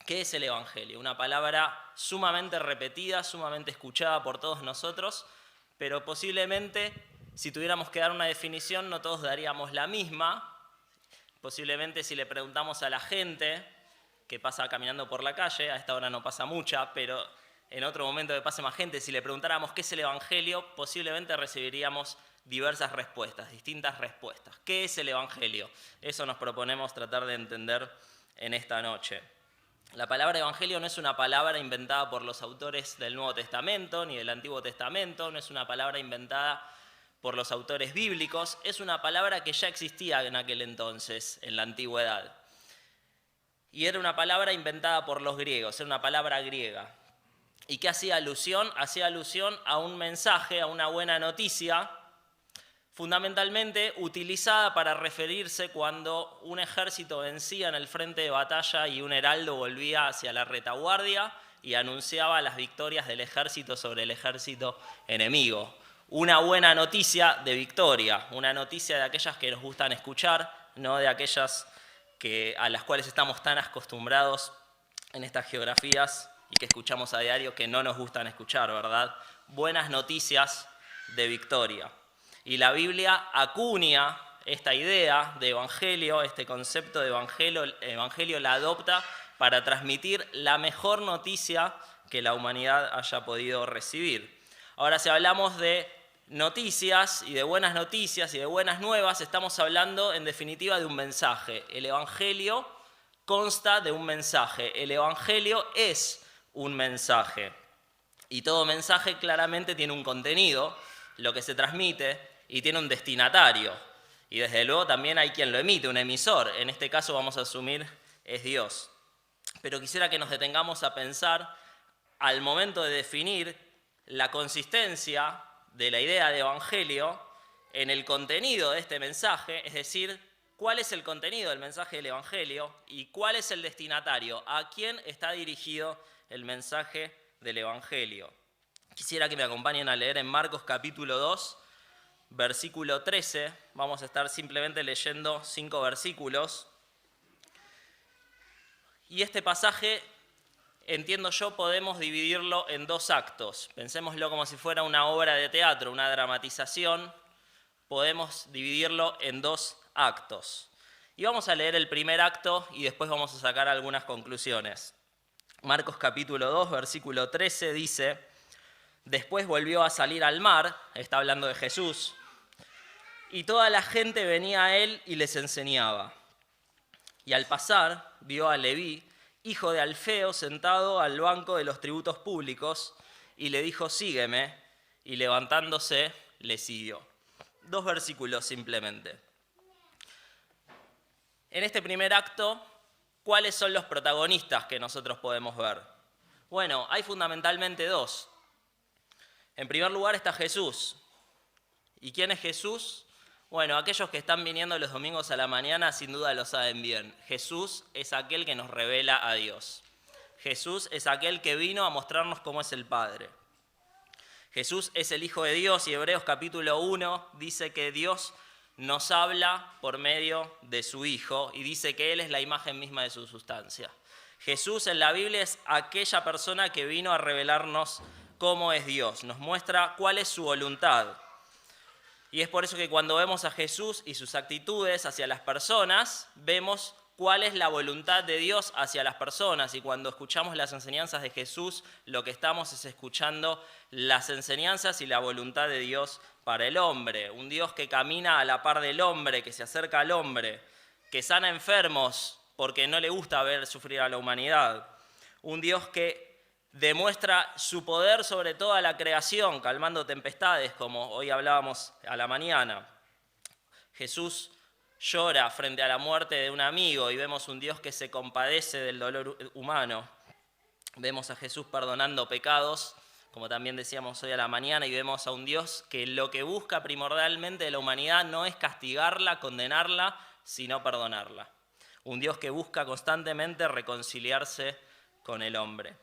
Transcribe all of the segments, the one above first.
¿Qué es el Evangelio? Una palabra sumamente repetida, sumamente escuchada por todos nosotros, pero posiblemente si tuviéramos que dar una definición no todos daríamos la misma. Posiblemente si le preguntamos a la gente que pasa caminando por la calle, a esta hora no pasa mucha, pero en otro momento que pase más gente, si le preguntáramos qué es el Evangelio, posiblemente recibiríamos diversas respuestas, distintas respuestas. ¿Qué es el Evangelio? Eso nos proponemos tratar de entender en esta noche. La palabra evangelio no es una palabra inventada por los autores del Nuevo Testamento ni del Antiguo Testamento, no es una palabra inventada por los autores bíblicos, es una palabra que ya existía en aquel entonces, en la antigüedad. Y era una palabra inventada por los griegos, era una palabra griega. ¿Y qué hacía alusión? Hacía alusión a un mensaje, a una buena noticia, fundamentalmente utilizada para referirse cuando un ejército vencía en el frente de batalla y un heraldo volvía hacia la retaguardia y anunciaba las victorias del ejército sobre el ejército enemigo. Una buena noticia de victoria, una noticia de aquellas que nos gustan escuchar, no de aquellas a las cuales estamos tan acostumbrados en estas geografías y que escuchamos a diario que no nos gustan escuchar, ¿verdad? Buenas noticias de victoria. Y la Biblia acuña esta idea de evangelio, este concepto de evangelio la adopta para transmitir la mejor noticia que la humanidad haya podido recibir. Ahora, si hablamos de noticias y de buenas noticias y de buenas nuevas, estamos hablando en definitiva de un mensaje. El evangelio consta de un mensaje, el evangelio es un mensaje. Y todo mensaje claramente tiene un contenido, lo que se transmite, y tiene un destinatario. Y desde luego también hay quien lo emite, un emisor. En este caso vamos a asumir es Dios. Pero quisiera que nos detengamos a pensar al momento de definir la consistencia de la idea de evangelio en el contenido de este mensaje, es decir, cuál es el contenido del mensaje del evangelio y cuál es el destinatario, a quién está dirigido el mensaje del evangelio. Quisiera que me acompañen a leer en Marcos capítulo 2, versículo 13, vamos a estar simplemente leyendo 5 versículos. Y este pasaje, entiendo yo, podemos dividirlo en 2 actos. Pensémoslo como si fuera una obra de teatro, una dramatización. Podemos dividirlo en 2 actos. Y vamos a leer el primer acto y después vamos a sacar algunas conclusiones. Marcos capítulo 2, versículo 13 dice: después volvió a salir al mar, está hablando de Jesús, y toda la gente venía a él y les enseñaba. Y al pasar, vio a Leví, hijo de Alfeo, sentado al banco de los tributos públicos, y le dijo: sígueme, y levantándose, le siguió. 2 versículos simplemente. En este primer acto, ¿cuáles son los protagonistas que nosotros podemos ver? Bueno, hay fundamentalmente 2. En primer lugar está Jesús. ¿Y quién es Jesús? Bueno, aquellos que están viniendo los domingos a la mañana sin duda lo saben bien. Jesús es aquel que nos revela a Dios. Jesús es aquel que vino a mostrarnos cómo es el Padre. Jesús es el Hijo de Dios y Hebreos capítulo 1 dice que Dios nos habla por medio de su Hijo y dice que Él es la imagen misma de su sustancia. Jesús en la Biblia es aquella persona que vino a revelarnos cómo es Dios, nos muestra cuál es su voluntad. Y es por eso que cuando vemos a Jesús y sus actitudes hacia las personas, vemos cuál es la voluntad de Dios hacia las personas. Y cuando escuchamos las enseñanzas de Jesús, lo que estamos es escuchando las enseñanzas y la voluntad de Dios para el hombre. Un Dios que camina a la par del hombre, que se acerca al hombre, que sana enfermos porque no le gusta ver sufrir a la humanidad. Un Dios que demuestra su poder sobre toda la creación, calmando tempestades, como hoy hablábamos a la mañana. Jesús llora frente a la muerte de un amigo y vemos un Dios que se compadece del dolor humano. Vemos a Jesús perdonando pecados, como también decíamos hoy a la mañana, y vemos a un Dios que lo que busca primordialmente de la humanidad no es castigarla, condenarla, sino perdonarla. Un Dios que busca constantemente reconciliarse con el hombre.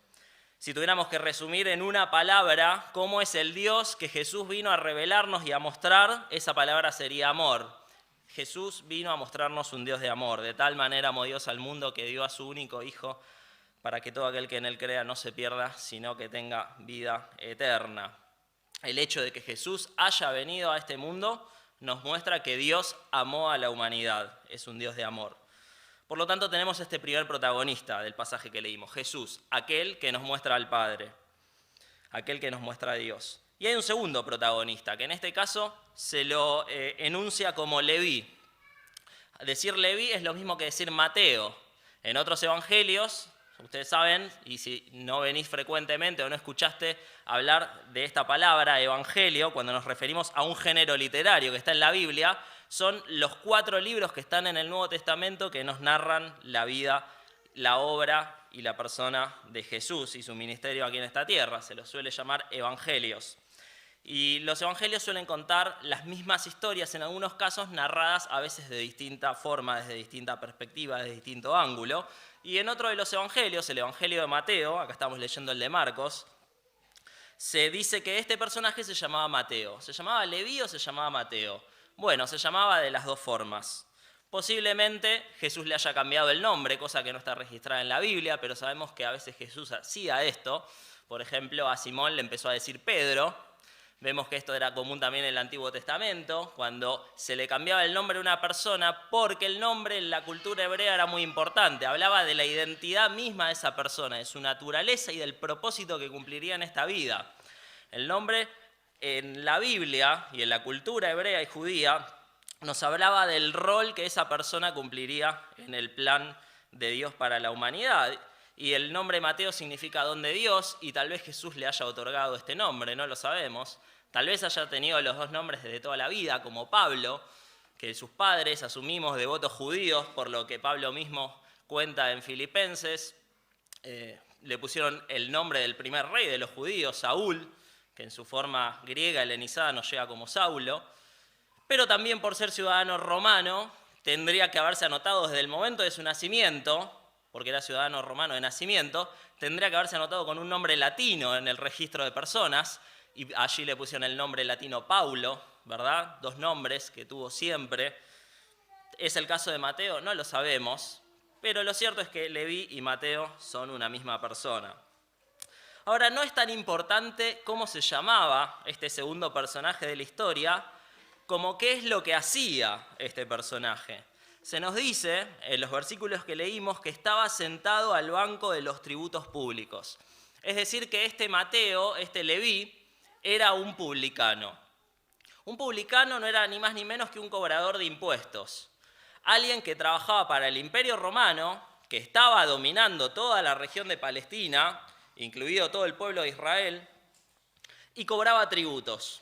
Si tuviéramos que resumir en una palabra cómo es el Dios que Jesús vino a revelarnos y a mostrar, esa palabra sería amor. Jesús vino a mostrarnos un Dios de amor. De tal manera amó Dios al mundo que dio a su único Hijo para que todo aquel que en él crea no se pierda, sino que tenga vida eterna. El hecho de que Jesús haya venido a este mundo nos muestra que Dios amó a la humanidad, es un Dios de amor. Por lo tanto, tenemos este primer protagonista del pasaje que leímos, Jesús, aquel que nos muestra al Padre, aquel que nos muestra a Dios. Y hay un segundo protagonista, que en este caso se lo enuncia como Leví. Decir Leví es lo mismo que decir Mateo. En otros evangelios, ustedes saben, y si no venís frecuentemente o no escuchaste hablar de esta palabra, evangelio, cuando nos referimos a un género literario que está en la Biblia, son los 4 libros que están en el Nuevo Testamento que nos narran la vida, la obra y la persona de Jesús y su ministerio aquí en esta tierra. Se los suele llamar evangelios. Y los evangelios suelen contar las mismas historias, en algunos casos narradas a veces de distinta forma, desde distinta perspectiva, desde distinto ángulo. Y en otro de los evangelios, el evangelio de Mateo, acá estamos leyendo el de Marcos, se dice que este personaje se llamaba Mateo. ¿Se llamaba Leví o se llamaba Mateo? Bueno, se llamaba de las dos formas. Posiblemente Jesús le haya cambiado el nombre, cosa que no está registrada en la Biblia, pero sabemos que a veces Jesús hacía esto. Por ejemplo, a Simón le empezó a decir Pedro. Vemos que esto era común también en el Antiguo Testamento, cuando se le cambiaba el nombre a una persona, porque el nombre en la cultura hebrea era muy importante. Hablaba de la identidad misma de esa persona, de su naturaleza y del propósito que cumpliría en esta vida. El nombre en la Biblia y en la cultura hebrea y judía nos hablaba del rol que esa persona cumpliría en el plan de Dios para la humanidad. Y el nombre Mateo significa don de Dios, y tal vez Jesús le haya otorgado este nombre, no lo sabemos. Tal vez haya tenido los dos nombres desde toda la vida, como Pablo, que sus padres, asumimos, devotos judíos, por lo que Pablo mismo cuenta en Filipenses, le pusieron el nombre del primer rey de los judíos, Saúl, que en su forma griega helenizada nos llega como Saulo, pero también por ser ciudadano romano, tendría que haberse anotado desde el momento de su nacimiento, porque era ciudadano romano de nacimiento, tendría que haberse anotado con un nombre latino en el registro de personas, y allí le pusieron el nombre latino Paulo, ¿verdad? 2 nombres que tuvo siempre. ¿Es el caso de Mateo? No lo sabemos, pero lo cierto es que Leví y Mateo son una misma persona. Ahora, no es tan importante cómo se llamaba este segundo personaje de la historia, como qué es lo que hacía este personaje. Se nos dice, en los versículos que leímos, que estaba sentado al banco de los tributos públicos. Es decir, que este Mateo, este Leví, era un publicano. Un publicano no era ni más ni menos que un cobrador de impuestos. Alguien que trabajaba para el Imperio Romano, que estaba dominando toda la región de Palestina, incluido todo el pueblo de Israel, y cobraba tributos.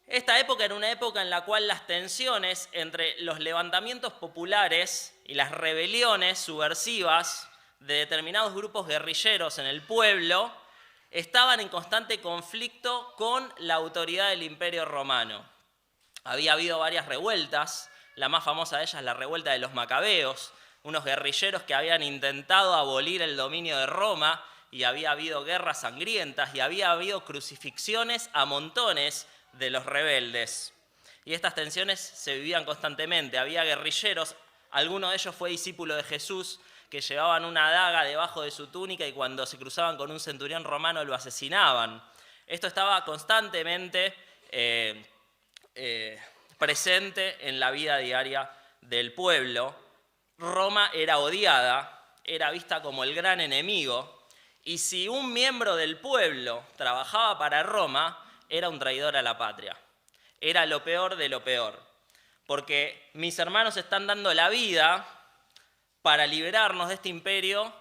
Esta época era una época en la cual las tensiones entre los levantamientos populares y las rebeliones subversivas de determinados grupos guerrilleros en el pueblo estaban en constante conflicto con la autoridad del Imperio Romano. Había habido varias revueltas, la más famosa de ellas es la revuelta de los Macabeos, unos guerrilleros que habían intentado abolir el dominio de Roma, y había habido guerras sangrientas y había habido crucifixiones a montones de los rebeldes. Y estas tensiones se vivían constantemente. Había guerrilleros, alguno de ellos fue discípulo de Jesús, que llevaban una daga debajo de su túnica y cuando se cruzaban con un centurión romano lo asesinaban. Esto estaba constantemente presente en la vida diaria del pueblo. Roma era odiada, era vista como el gran enemigo, y si un miembro del pueblo trabajaba para Roma, era un traidor a la patria. Era lo peor de lo peor, porque mis hermanos están dando la vida para liberarnos de este imperio,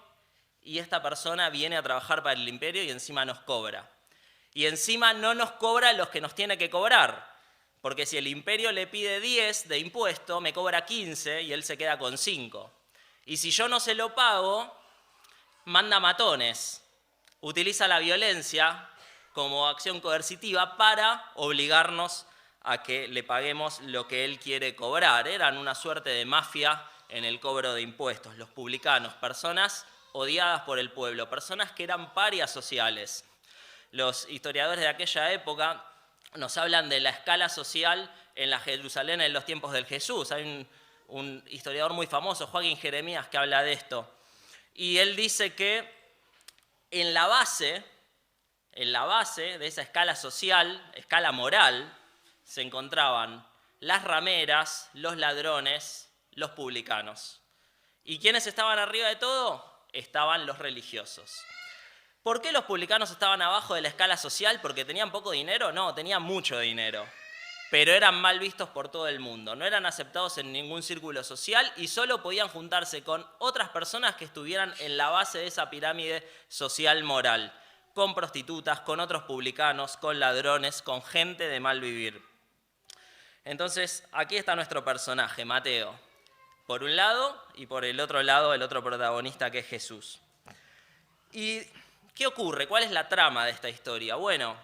y esta persona viene a trabajar para el imperio y encima nos cobra. Y encima no nos cobra los que nos tiene que cobrar, porque si el imperio le pide 10 de impuesto, me cobra 15 y él se queda con 5. Y si yo no se lo pago, manda matones, utiliza la violencia como acción coercitiva para obligarnos a que le paguemos lo que él quiere cobrar. Eran una suerte de mafia en el cobro de impuestos, los publicanos, personas odiadas por el pueblo, personas que eran parias sociales. Los historiadores de aquella época nos hablan de la escala social en la Jerusalén en los tiempos del Jesús. Hay un historiador muy famoso, Joaquín Jeremías, que habla de esto. Y él dice que en la base de esa escala social, escala moral, se encontraban las rameras, los ladrones, los publicanos. ¿Y quiénes estaban arriba de todo? Estaban los religiosos. ¿Por qué los publicanos estaban abajo de la escala social? ¿Porque tenían poco dinero? No, tenían mucho dinero. Pero eran mal vistos por todo el mundo. No eran aceptados en ningún círculo social y solo podían juntarse con otras personas que estuvieran en la base de esa pirámide social moral. Con prostitutas, con otros publicanos, con ladrones, con gente de mal vivir. Entonces, aquí está nuestro personaje, Mateo. Por un lado y por el otro lado, el otro protagonista que es Jesús. ¿Y qué ocurre? ¿Cuál es la trama de esta historia? Bueno,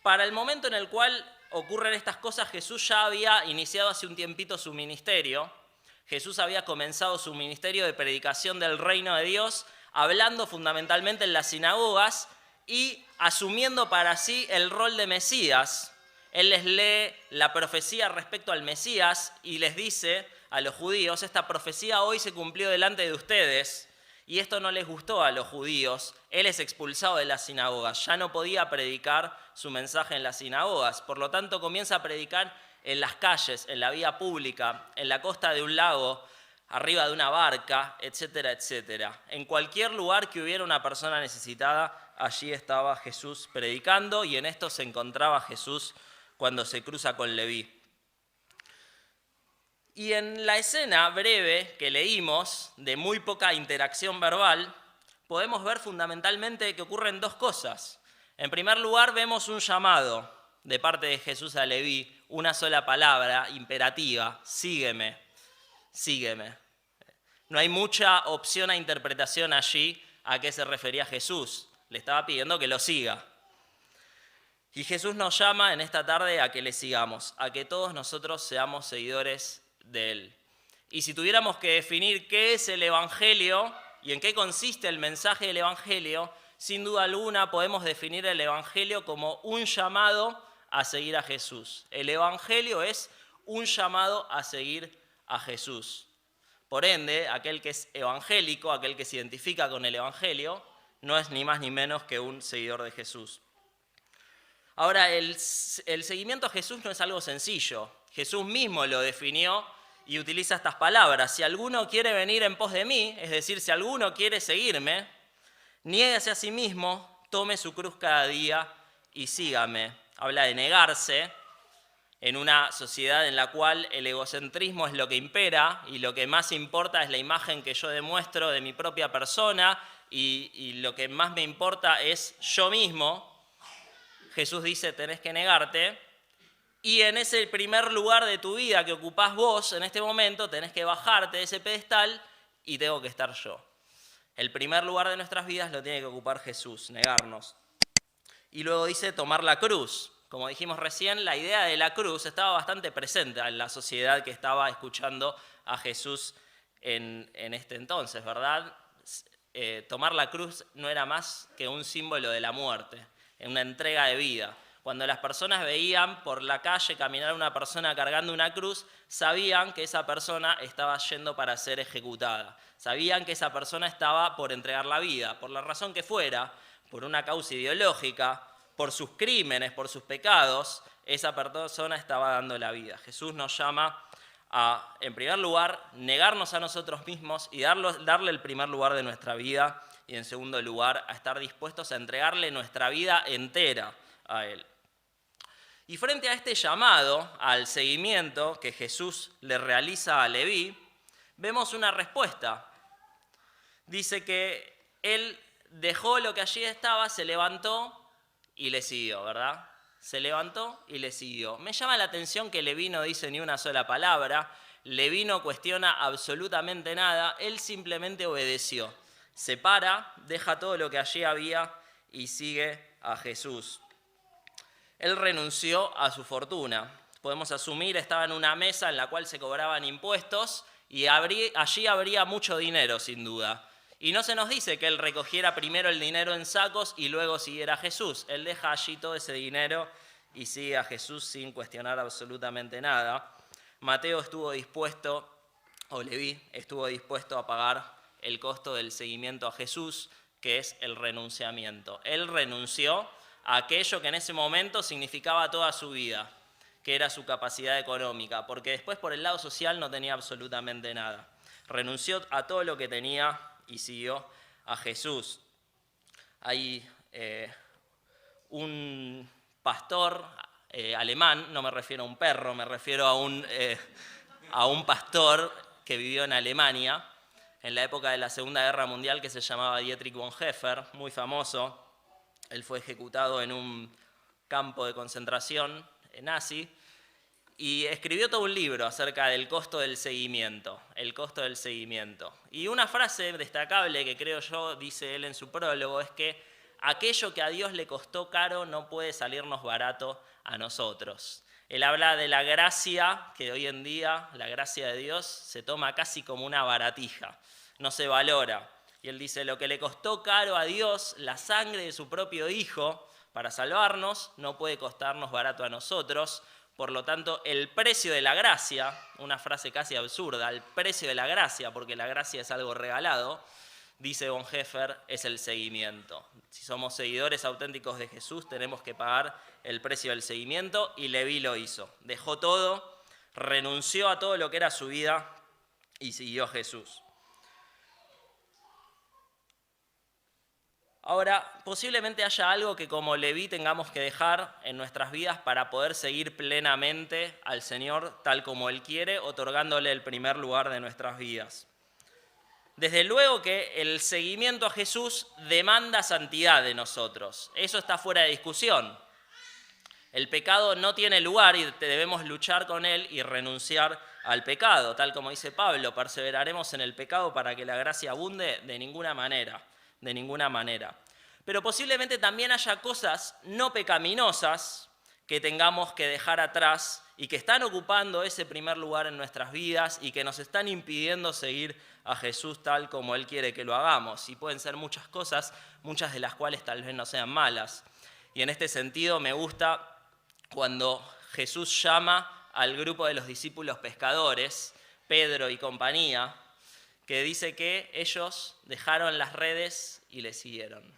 para el momento en el cual ocurren estas cosas, Jesús ya había iniciado hace un tiempito su ministerio. Jesús había comenzado su ministerio de predicación del reino de Dios, hablando fundamentalmente en las sinagogas y asumiendo para sí el rol de Mesías. Él les lee la profecía respecto al Mesías y les dice a los judíos, esta profecía hoy se cumplió delante de ustedes, y esto no les gustó a los judíos. Él es expulsado de las sinagogas, ya no podía predicar su mensaje en las sinagogas, por lo tanto comienza a predicar en las calles, en la vía pública, en la costa de un lago, arriba de una barca, etcétera, etcétera. En cualquier lugar que hubiera una persona necesitada, allí estaba Jesús predicando, y en esto se encontraba Jesús cuando se cruza con Leví. Y en la escena breve que leímos, de muy poca interacción verbal, podemos ver fundamentalmente que ocurren dos cosas. En primer lugar, vemos un llamado de parte de Jesús a Leví, una sola palabra imperativa: sígueme, sígueme. No hay mucha opción a interpretación allí a qué se refería Jesús. Le estaba pidiendo que lo siga. Y Jesús nos llama en esta tarde a que le sigamos, a que todos nosotros seamos seguidores de Él. Y si tuviéramos que definir qué es el Evangelio y en qué consiste el mensaje del Evangelio, sin duda alguna podemos definir el Evangelio como un llamado a seguir a Jesús. El Evangelio es un llamado a seguir a Jesús. Por ende, aquel que es evangélico, aquel que se identifica con el Evangelio, no es ni más ni menos que un seguidor de Jesús. Ahora, el seguimiento a Jesús no es algo sencillo. Jesús mismo lo definió y utiliza estas palabras: si alguno quiere venir en pos de mí, es decir, si alguno quiere seguirme, niéguese a sí mismo, tome su cruz cada día y sígame. Habla de negarse en una sociedad en la cual el egocentrismo es lo que impera y lo que más importa es la imagen que yo demuestro de mi propia persona y lo que más me importa es yo mismo. Jesús dice, tenés que negarte, y en ese primer lugar de tu vida que ocupás vos en este momento, tenés que bajarte de ese pedestal y tengo que estar yo. El primer lugar de nuestras vidas lo tiene que ocupar Jesús, negarnos. Y luego dice tomar la cruz. Como dijimos recién, la idea de la cruz estaba bastante presente en la sociedad que estaba escuchando a Jesús en este entonces, ¿verdad? Tomar la cruz no era más que un símbolo de la muerte, una entrega de vida. Cuando las personas veían por la calle caminar a una persona cargando una cruz, sabían que esa persona estaba yendo para ser ejecutada. Sabían que esa persona estaba por entregar la vida, por la razón que fuera, por una causa ideológica, por sus crímenes, por sus pecados, esa persona estaba dando la vida. Jesús nos llama a, en primer lugar, negarnos a nosotros mismos y darle el primer lugar de nuestra vida, y en segundo lugar, a estar dispuestos a entregarle nuestra vida entera a Él. Y frente a este llamado al seguimiento que Jesús le realiza a Leví, vemos una respuesta. Dice que él dejó lo que allí estaba, se levantó y le siguió, ¿verdad? Se levantó y le siguió. Me llama la atención que Leví no dice ni una sola palabra, Leví no cuestiona absolutamente nada, él simplemente obedeció. Se para, deja todo lo que allí había y sigue a Jesús. Él renunció a su fortuna. Podemos asumir, estaba en una mesa en la cual se cobraban impuestos y allí habría mucho dinero, sin duda. Y no se nos dice que él recogiera primero el dinero en sacos y luego siguiera a Jesús. Él deja allí todo ese dinero y sigue a Jesús sin cuestionar absolutamente nada. Mateo estuvo dispuesto, o Leví estuvo dispuesto a pagar el costo del seguimiento a Jesús, que es el renunciamiento. Él renunció a aquello que en ese momento significaba toda su vida, que era su capacidad económica, porque después por el lado social no tenía absolutamente nada. Renunció a todo lo que tenía y siguió a Jesús. Hay un pastor alemán, no me refiero a un perro, me refiero a un pastor que vivió en Alemania en la época de la Segunda Guerra Mundial, que se llamaba Dietrich Bonhoeffer, muy famoso. Él fue ejecutado en un campo de concentración nazi y escribió todo un libro acerca del costo del seguimiento, el costo del seguimiento. Y una frase destacable que creo yo, dice él en su prólogo, es que aquello que a Dios le costó caro no puede salirnos barato a nosotros. Él habla de la gracia, que hoy en día la gracia de Dios se toma casi como una baratija, no se valora. Y él dice, lo que le costó caro a Dios, la sangre de su propio Hijo, para salvarnos, no puede costarnos barato a nosotros. Por lo tanto, el precio de la gracia, una frase casi absurda, el precio de la gracia, porque la gracia es algo regalado, dice Bonhoeffer, es el seguimiento. Si somos seguidores auténticos de Jesús, tenemos que pagar el precio del seguimiento, y Leví lo hizo. Dejó todo, renunció a todo lo que era su vida y siguió a Jesús. Ahora, posiblemente haya algo que como Leví tengamos que dejar en nuestras vidas para poder seguir plenamente al Señor tal como Él quiere, otorgándole el primer lugar de nuestras vidas. Desde luego que el seguimiento a Jesús demanda santidad de nosotros. Eso está fuera de discusión. El pecado no tiene lugar y debemos luchar con él y renunciar al pecado. Tal como dice Pablo, perseveraremos en el pecado para que la gracia abunde de ninguna manera. Pero posiblemente también haya cosas no pecaminosas que tengamos que dejar atrás y que están ocupando ese primer lugar en nuestras vidas y que nos están impidiendo seguir a Jesús tal como Él quiere que lo hagamos. Y pueden ser muchas cosas, muchas de las cuales tal vez no sean malas. Y en este sentido me gusta cuando Jesús llama al grupo de los discípulos pescadores, Pedro y compañía, que dice que ellos dejaron las redes y le siguieron.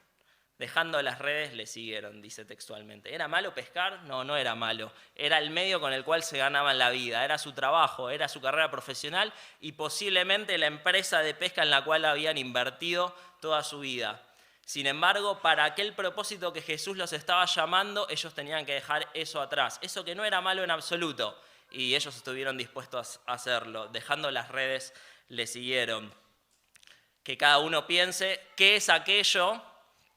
Dejando las redes le siguieron, dice textualmente. ¿Era malo pescar? No, no era malo. Era el medio con el cual se ganaban la vida. Era su trabajo, era su carrera profesional y posiblemente la empresa de pesca en la cual habían invertido toda su vida. Sin embargo, para aquel propósito que Jesús los estaba llamando, ellos tenían que dejar eso atrás. Eso que no era malo en absoluto. Y ellos estuvieron dispuestos a hacerlo. Dejando las redes le siguieron. Que cada uno piense qué es aquello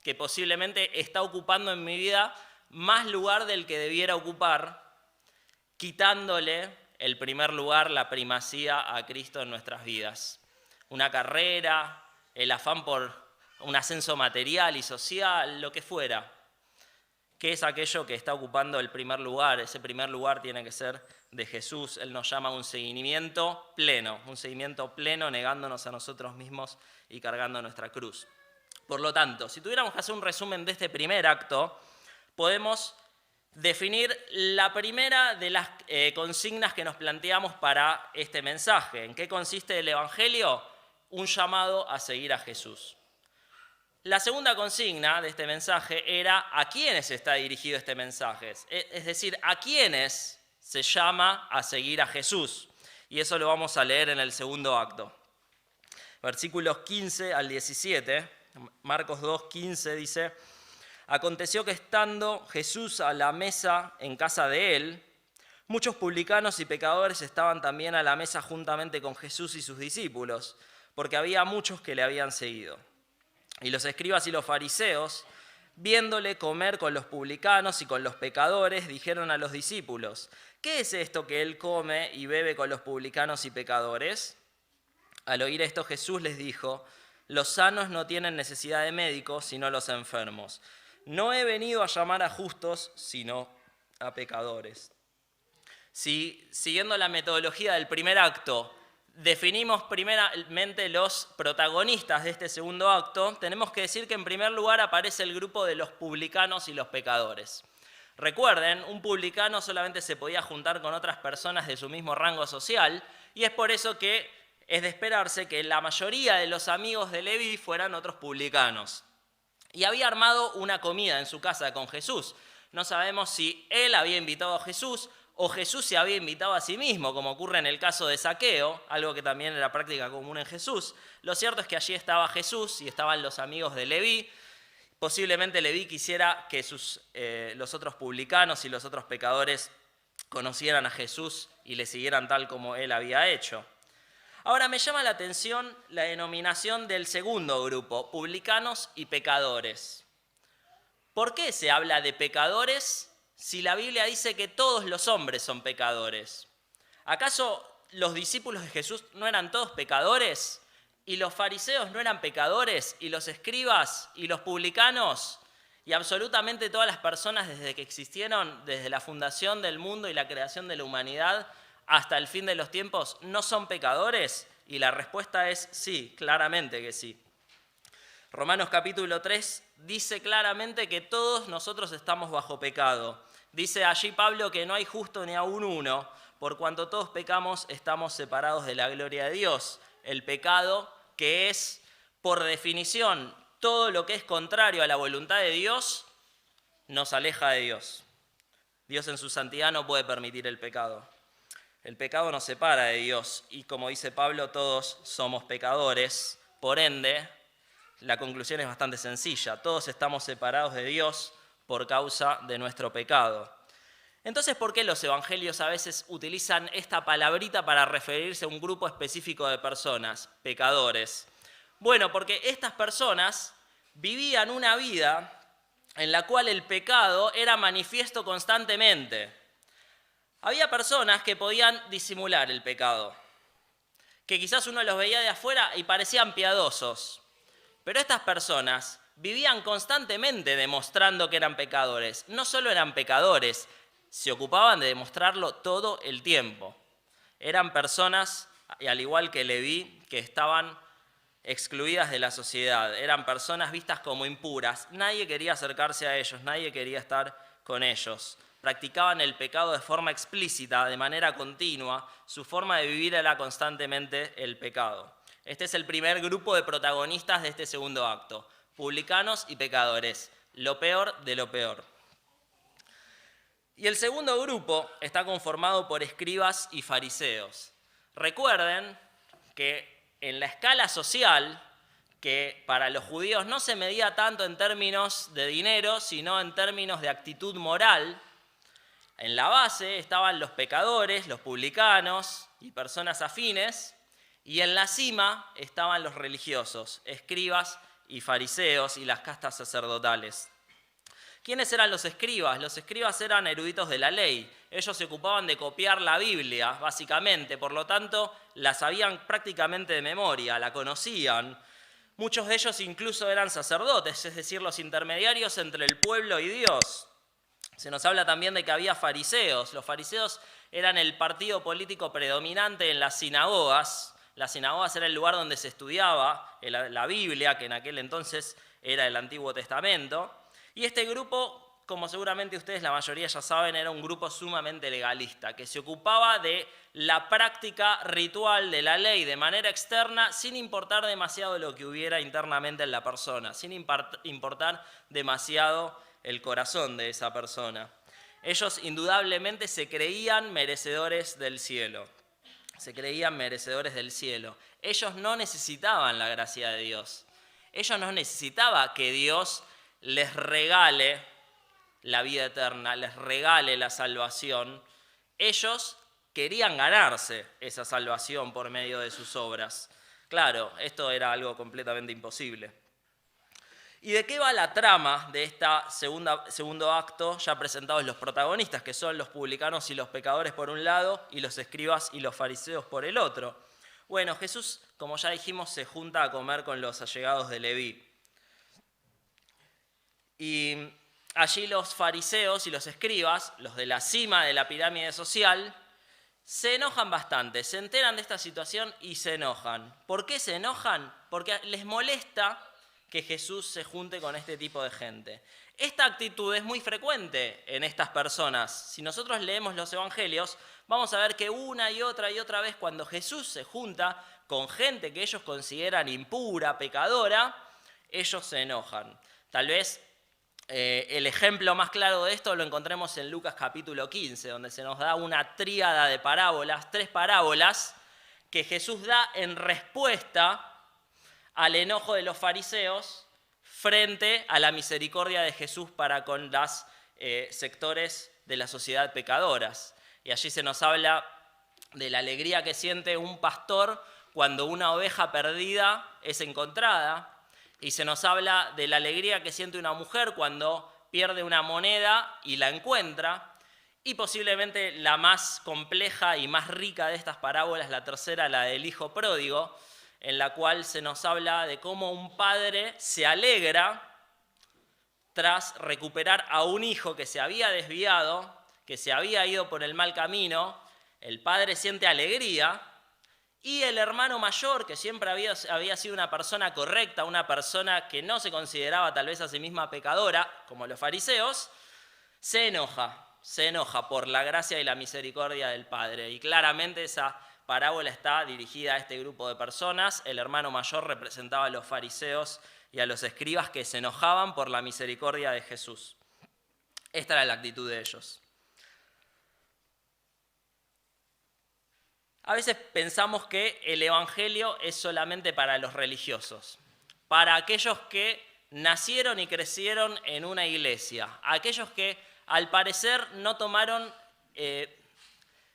que posiblemente está ocupando en mi vida más lugar del que debiera ocupar, quitándole el primer lugar, la primacía a Cristo en nuestras vidas. Una carrera, el afán por un ascenso material y social, lo que fuera. ¿Qué es aquello que está ocupando el primer lugar? Ese primer lugar tiene que ser de Jesús. Él nos llama a un seguimiento pleno negándonos a nosotros mismos y cargando nuestra cruz. Por lo tanto, si tuviéramos que hacer un resumen de este primer acto, podemos definir la primera de las consignas que nos planteamos para este mensaje. ¿En qué consiste el Evangelio? Un llamado a seguir a Jesús. La segunda consigna de este mensaje era a quiénes está dirigido este mensaje, es decir, a quiénes se llama a seguir a Jesús. Y eso lo vamos a leer en el segundo acto. Versículos 15 al 17. Marcos 2:15 dice, aconteció que estando Jesús a la mesa en casa de él, muchos publicanos y pecadores estaban también a la mesa juntamente con Jesús y sus discípulos, porque había muchos que le habían seguido. Y los escribas y los fariseos, viéndole comer con los publicanos y con los pecadores, dijeron a los discípulos, ¿qué es esto que él come y bebe con los publicanos y pecadores? Al oír esto Jesús les dijo, los sanos no tienen necesidad de médicos, sino los enfermos. No he venido a llamar a justos, sino a pecadores. Si, siguiendo la metodología del primer acto, definimos primeramente los protagonistas de este segundo acto, tenemos que decir que en primer lugar aparece el grupo de los publicanos y los pecadores. Recuerden, un publicano solamente se podía juntar con otras personas de su mismo rango social, y es por eso que es de esperarse que la mayoría de los amigos de Leví fueran otros publicanos. Y había armado una comida en su casa con Jesús. No sabemos si él había invitado a Jesús o Jesús se había invitado a sí mismo, como ocurre en el caso de Zaqueo, algo que también era práctica común en Jesús. Lo cierto es que allí estaba Jesús y estaban los amigos de Leví. Posiblemente Leví quisiera que los otros publicanos y los otros pecadores conocieran a Jesús y le siguieran tal como él había hecho. Ahora me llama la atención la denominación del segundo grupo, publicanos y pecadores. ¿Por qué se habla de pecadores si la Biblia dice que todos los hombres son pecadores? ¿Acaso los discípulos de Jesús no eran todos pecadores? ¿Y los fariseos no eran pecadores? ¿Y los escribas y los publicanos? ¿Y absolutamente todas las personas desde que existieron, desde la fundación del mundo y la creación de la humanidad hasta el fin de los tiempos, no son pecadores? Y la respuesta es sí, claramente que sí. Romanos capítulo 3 dice claramente que todos nosotros estamos bajo pecado. Dice allí Pablo que no hay justo ni aun uno, por cuanto todos pecamos estamos separados de la gloria de Dios. El pecado, que es por definición todo lo que es contrario a la voluntad de Dios, nos aleja de Dios. Dios en su santidad no puede permitir el pecado. El pecado nos separa de Dios y como dice Pablo, todos somos pecadores. Por ende, la conclusión es bastante sencilla. Todos estamos separados de Dios por causa de nuestro pecado. Entonces, ¿por qué los evangelios a veces utilizan esta palabrita para referirse a un grupo específico de personas, pecadores? Bueno, porque estas personas vivían una vida en la cual el pecado era manifiesto constantemente. Había personas que podían disimular el pecado, que quizás uno los veía de afuera y parecían piadosos. Pero estas personas vivían constantemente demostrando que eran pecadores. No solo eran pecadores, se ocupaban de demostrarlo todo el tiempo. Eran personas, al igual que Leví, que estaban excluidas de la sociedad. Eran personas vistas como impuras. Nadie quería acercarse a ellos, nadie quería estar con ellos. Practicaban el pecado de forma explícita, de manera continua. Su forma de vivir era constantemente el pecado. Este es el primer grupo de protagonistas de este segundo acto, publicanos y pecadores, lo peor de lo peor. Y el segundo grupo está conformado por escribas y fariseos. Recuerden que en la escala social, que para los judíos no se medía tanto en términos de dinero, sino en términos de actitud moral, en la base estaban los pecadores, los publicanos y personas afines, y en la cima estaban los religiosos, escribas y fariseos y las castas sacerdotales. ¿Quiénes eran los escribas? Los escribas eran eruditos de la ley. Ellos se ocupaban de copiar la Biblia, básicamente. Por lo tanto, la sabían prácticamente de memoria, la conocían. Muchos de ellos incluso eran sacerdotes, es decir, los intermediarios entre el pueblo y Dios. Se nos habla también de que había fariseos. Los fariseos eran el partido político predominante en las sinagogas. Las sinagogas era el lugar donde se estudiaba la Biblia, que en aquel entonces era el Antiguo Testamento. Y este grupo, como seguramente ustedes la mayoría ya saben, era un grupo sumamente legalista, que se ocupaba de la práctica ritual de la ley de manera externa, sin importar demasiado lo que hubiera internamente en la persona, sin importar demasiado el corazón de esa persona. Ellos indudablemente se creían merecedores del cielo. Se creían merecedores del cielo. Ellos no necesitaban la gracia de Dios. Ellos no necesitaban que Dios les regale la vida eterna, les regale la salvación. Ellos querían ganarse esa salvación por medio de sus obras. Claro, esto era algo completamente imposible. ¿Y de qué va la trama de este segundo acto? Ya presentados los protagonistas, que son los publicanos y los pecadores por un lado, y los escribas y los fariseos por el otro. Bueno, Jesús, como ya dijimos, se junta a comer con los allegados de Leví. Y allí los fariseos y los escribas, los de la cima de la pirámide social, se enojan bastante, se enteran de esta situación y se enojan. ¿Por qué se enojan? Porque les molesta que Jesús se junte con este tipo de gente. Esta actitud es muy frecuente en estas personas. Si nosotros leemos los evangelios, vamos a ver que una y otra vez cuando Jesús se junta con gente que ellos consideran impura, pecadora, ellos se enojan. Tal vez el ejemplo más claro de esto lo encontremos en Lucas capítulo 15, donde se nos da una tríada de parábolas, 3 parábolas, que Jesús da en respuesta al enojo de los fariseos frente a la misericordia de Jesús para con los sectores de la sociedad pecadoras. Y allí se nos habla de la alegría que siente un pastor cuando una oveja perdida es encontrada, y se nos habla de la alegría que siente una mujer cuando pierde una moneda y la encuentra, y posiblemente la más compleja y más rica de estas parábolas, la tercera, la del hijo pródigo, en la cual se nos habla de cómo un padre se alegra tras recuperar a un hijo que se había desviado, que se había ido por el mal camino. El padre siente alegría y el hermano mayor, que siempre había sido una persona correcta, una persona que no se consideraba tal vez a sí misma pecadora, como los fariseos, se enoja por la gracia y la misericordia del padre. Y claramente esa parábola está dirigida a este grupo de personas. El hermano mayor representaba a los fariseos y a los escribas que se enojaban por la misericordia de Jesús. Esta era la actitud de ellos. A veces pensamos que el evangelio es solamente para los religiosos, para aquellos que nacieron y crecieron en una iglesia, aquellos que al parecer no tomaron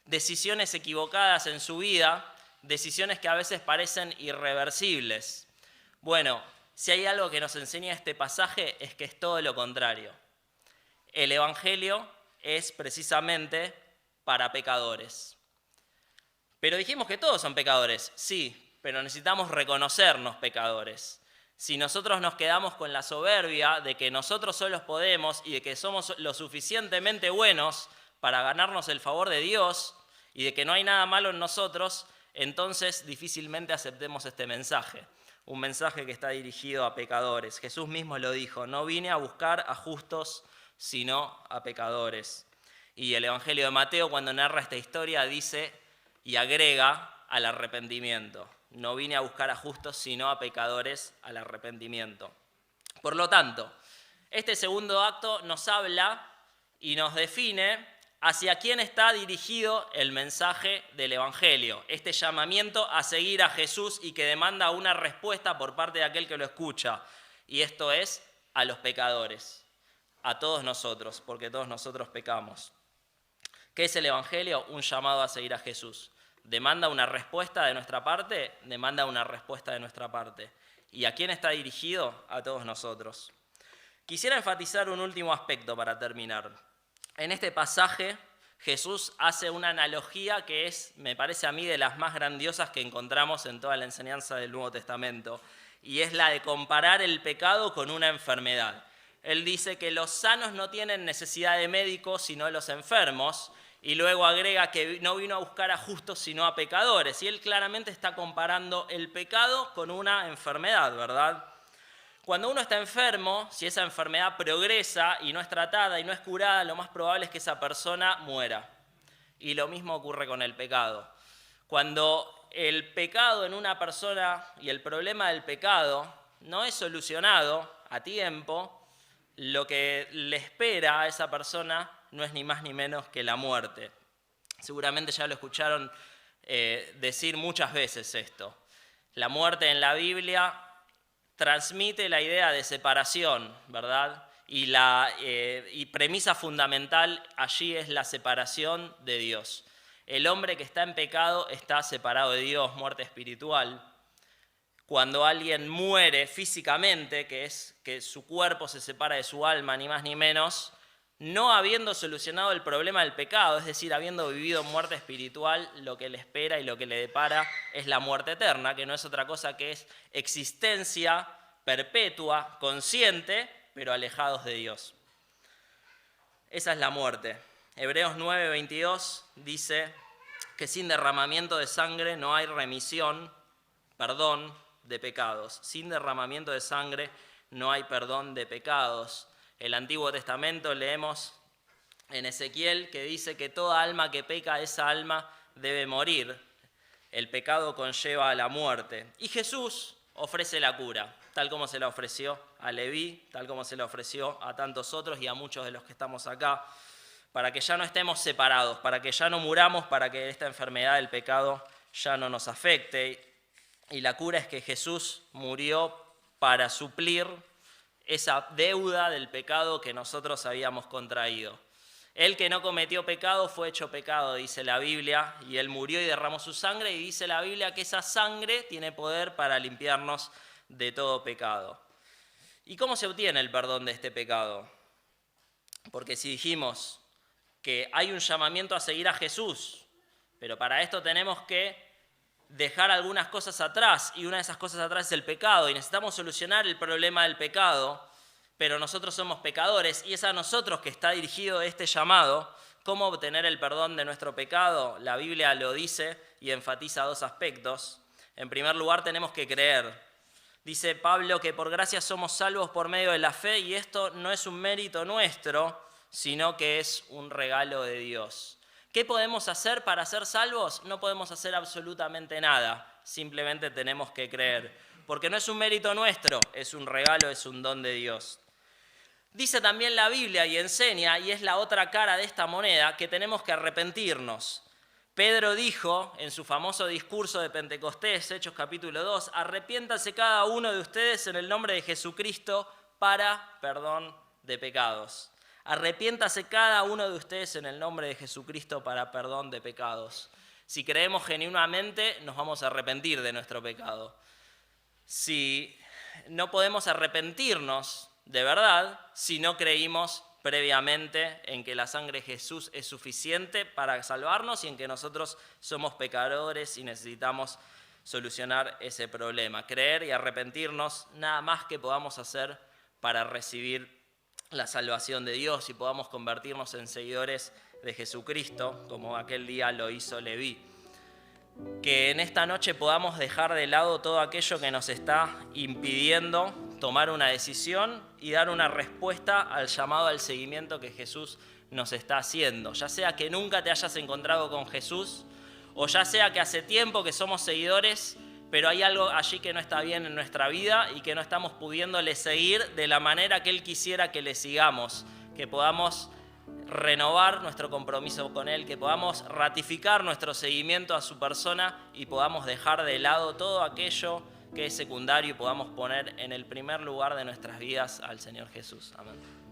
decisiones equivocadas en su vida, decisiones que a veces parecen irreversibles. Bueno, si hay algo que nos enseña este pasaje es que es todo lo contrario. El evangelio es precisamente para pecadores. Pero dijimos que todos son pecadores, sí, pero necesitamos reconocernos pecadores. Si nosotros nos quedamos con la soberbia de que nosotros solos podemos y de que somos lo suficientemente buenos para ganarnos el favor de Dios y de que no hay nada malo en nosotros, entonces difícilmente aceptemos este mensaje. Un mensaje que está dirigido a pecadores. Jesús mismo lo dijo: no vine a buscar a justos, sino a pecadores. Y el Evangelio de Mateo, cuando narra esta historia, dice y agrega al arrepentimiento. No vine a buscar a justos, sino a pecadores al arrepentimiento. Por lo tanto, este segundo acto nos habla y nos define hacia quién está dirigido el mensaje del Evangelio, este llamamiento a seguir a Jesús y que demanda una respuesta por parte de aquel que lo escucha, y esto es a los pecadores, a todos nosotros, porque todos nosotros pecamos. ¿Qué es el Evangelio? Un llamado a seguir a Jesús. ¿Demanda una respuesta de nuestra parte? Demanda una respuesta de nuestra parte. ¿Y a quién está dirigido? A todos nosotros. Quisiera enfatizar un último aspecto para terminar. En este pasaje Jesús hace una analogía que es, me parece a mí, de las más grandiosas que encontramos en toda la enseñanza del Nuevo Testamento, y es la de comparar el pecado con una enfermedad. Él dice que los sanos no tienen necesidad de médicos, sino los enfermos, y luego agrega que no vino a buscar a justos, sino a pecadores. Y él claramente está comparando el pecado con una enfermedad, ¿verdad? Cuando uno está enfermo, si esa enfermedad progresa y no es tratada y no es curada, lo más probable es que esa persona muera. Y lo mismo ocurre con el pecado. Cuando el pecado en una persona y el problema del pecado no es solucionado a tiempo, lo que le espera a esa persona no es ni más ni menos que la muerte. Seguramente ya lo escucharon decir muchas veces esto. La muerte en la Biblia transmite la idea de separación, ¿verdad? Y premisa fundamental allí es la separación de Dios. El hombre que está en pecado está separado de Dios, muerte espiritual. Cuando alguien muere físicamente, que es que su cuerpo se separa de su alma, ni más ni menos, no habiendo solucionado el problema del pecado, es decir, habiendo vivido muerte espiritual, lo que le espera y lo que le depara es la muerte eterna, que no es otra cosa que es existencia perpetua, consciente, pero alejados de Dios. Esa es la muerte. Hebreos 9:22 dice que sin derramamiento de sangre no hay remisión, perdón de pecados. Sin derramamiento de sangre no hay perdón de pecados. El Antiguo Testamento leemos en Ezequiel que dice que toda alma que peca, esa alma debe morir. el pecado conlleva a la muerte. Y Jesús ofrece la cura, tal como se la ofreció a Leví, tal como se la ofreció a tantos otros y a muchos de los que estamos acá, para que ya no estemos separados, para que ya no muramos, para que esta enfermedad del pecado ya no nos afecte. Y la cura es que Jesús murió para suplir esa deuda del pecado que nosotros habíamos contraído. El que no cometió pecado fue hecho pecado, dice la Biblia, y Él murió y derramó su sangre, y dice la Biblia que esa sangre tiene poder para limpiarnos de todo pecado. ¿Y cómo se obtiene el perdón de este pecado? Porque si dijimos que hay un llamamiento a seguir a Jesús, pero para esto tenemos que dejar algunas cosas atrás, y una de esas cosas atrás es el pecado, y necesitamos solucionar el problema del pecado, pero nosotros somos pecadores, y es a nosotros que está dirigido este llamado. ¿Cómo obtener el perdón de nuestro pecado? La Biblia lo dice y enfatiza dos aspectos. En primer lugar, tenemos que creer. Dice Pablo que por gracia somos salvos por medio de la fe, y esto no es un mérito nuestro, sino que es un regalo de Dios. ¿Qué podemos hacer para ser salvos? No podemos hacer absolutamente nada, simplemente tenemos que creer, porque no es un mérito nuestro, es un regalo, es un don de Dios. Dice también la Biblia y enseña, y es la otra cara de esta moneda, que tenemos que arrepentirnos. Pedro dijo en su famoso discurso de Pentecostés, Hechos capítulo 2, arrepiéntanse cada uno de ustedes en el nombre de Jesucristo para perdón de pecados. Arrepiéntase cada uno de ustedes en el nombre de Jesucristo para perdón de pecados. Si creemos genuinamente, nos vamos a arrepentir de nuestro pecado. Si no podemos arrepentirnos de verdad, si no creímos previamente en que la sangre de Jesús es suficiente para salvarnos y en que nosotros somos pecadores y necesitamos solucionar ese problema. Creer y arrepentirnos, nada más que podamos hacer para recibir la salvación de Dios y podamos convertirnos en seguidores de Jesucristo, como aquel día lo hizo Leví. Que en esta noche podamos dejar de lado todo aquello que nos está impidiendo tomar una decisión y dar una respuesta al llamado al seguimiento que Jesús nos está haciendo. Ya sea que nunca te hayas encontrado con Jesús, o ya sea que hace tiempo que somos seguidores, pero hay algo allí que no está bien en nuestra vida y que no estamos pudiéndole seguir de la manera que Él quisiera que le sigamos, que podamos renovar nuestro compromiso con Él, que podamos ratificar nuestro seguimiento a su persona y podamos dejar de lado todo aquello que es secundario y podamos poner en el primer lugar de nuestras vidas al Señor Jesús. Amén.